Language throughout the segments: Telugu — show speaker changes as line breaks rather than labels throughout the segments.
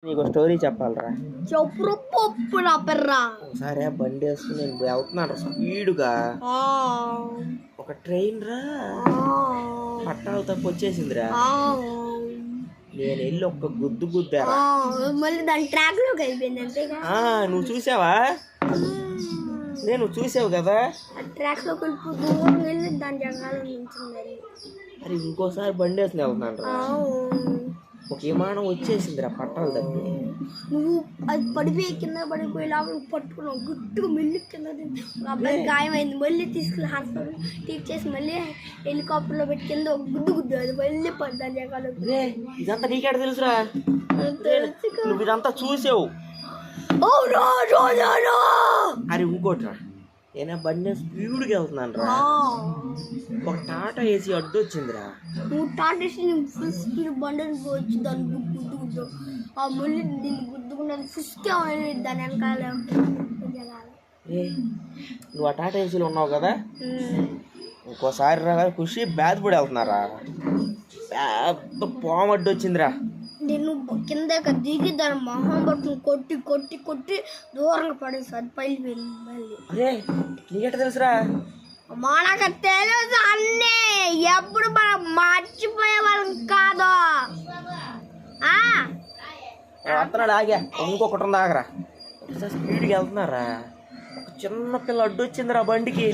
నీకు స్టోరీ చెప్పాలరా.
చెప్పురు పప్పు నా పెర్రా.
ఒకసారి బండి వేసుకుని నేను వెళ్తున్నాను స్పీడ్గా. ఒక ట్రైన్ రా పట్టాలు తప్పు వచ్చేసిందిరా. నేను వెళ్ళి ఒక్క గుద్దారా.
మళ్ళీ దాని ట్రాక్ లోకి అయిపోయింది అంతేగా.
నువ్వు చూసావా? నేను చూసావు కదా.
ట్రాక్ లోకి దూరం వెళ్ళి దాని జంగాలో నిల్చుంది.
అరే ఇంకోసారి బండి వేసుకుని వెళ్తున్నాను రా. ఒక విమానం వచ్చేసిందిరా పట్టాలు తప్పి.
నువ్వు అది పడిపోయి కింద పడిపోయేలాగా పట్టుకున్నావు గుట్టుగా మెల్లి కింద. అబ్బాయి గాయమైంది. మళ్ళీ తీసుకెళ్ళి హాస్పిటల్ ట్రీట్ చేసి మళ్ళీ హెలికాప్టర్లో పెట్టి కింద గుద్దు అది మళ్ళీ పడ్డాను జగాలో.
ఇదంతా నీకేట తెలుసురా? నువ్వు ఇదంతా చూసావు. అరే ఇంకోటిరా, నేను బండి స్పీడ్గా వెళ్తున్నాను రా. ఒక టాటా ఏసీ అడ్డు వచ్చిందిరా.
నువ్వు టాటా ఏసీ ఫుల్ స్పీడ్ బండిని వచ్చి దాన్ని గుద్దు మళ్ళీ దీన్ని గుద్దుకున్నది ఫుస్కే దాని వెనకాల.
నువ్వు ఆ టాటా ఏసీలో ఉన్నావు కదా. ఇంకోసారి రా ఖుషి బాధపడి వెళ్తున్నారా. పెద్ద పాము అడ్డు వచ్చిందిరా.
నేను కింద దిగి దాని మొహం పట్టుకుని కొట్టి కొట్టి కొట్టి దూరంగా పడేసి అది పైలిపోయింది మళ్ళీ.
అరే నీకెట తెలుసురా?
మనకు తెలుసు అన్నీ. ఎప్పుడు మనం మర్చిపోయే వాళ్ళం కాదు.
వస్తున్నాడు ఆగా. ఇంకొకటి ఉంది ఆగరా. ఒకసారి స్పీడ్గా వెళ్తున్నారా. ఒక చిన్న పిల్ల అడ్డు వచ్చిందిరా బండికి.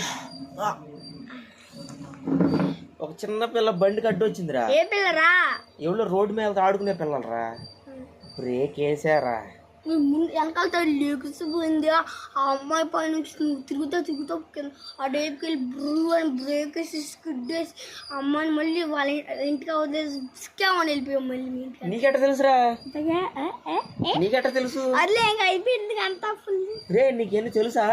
ఒక చిన్న పిల్ల బండికి అడ్డు వచ్చిందిరా.
ఏ పిల్లరా?
ఎవరో రోడ్డు మీద ఆడుకునే పిల్లలరా. బ్రేక్ వేసారా.
వెనకాలతో లెగిసిపోయింది. ఆ అమ్మాయి పై నుంచి నువ్వు తిరుగుతా కింద ఆ డేపుకి వెళ్ళి బ్రూ అని బ్రేక్ వేసి స్కిడ్ వేసి అమ్మాయిని మళ్ళీ వాళ్ళ ఇంటికి వదిలేసి స్కామని వెళ్ళిపోయాం మళ్ళీ మీ ఇంటికి.
నీకెట తెలుసురా? నీకెట తెలుసు?
అట్లే ఇంకా అయిపోయింది అంతా ఫుల్.
రే నీకేంటి తెలుసా?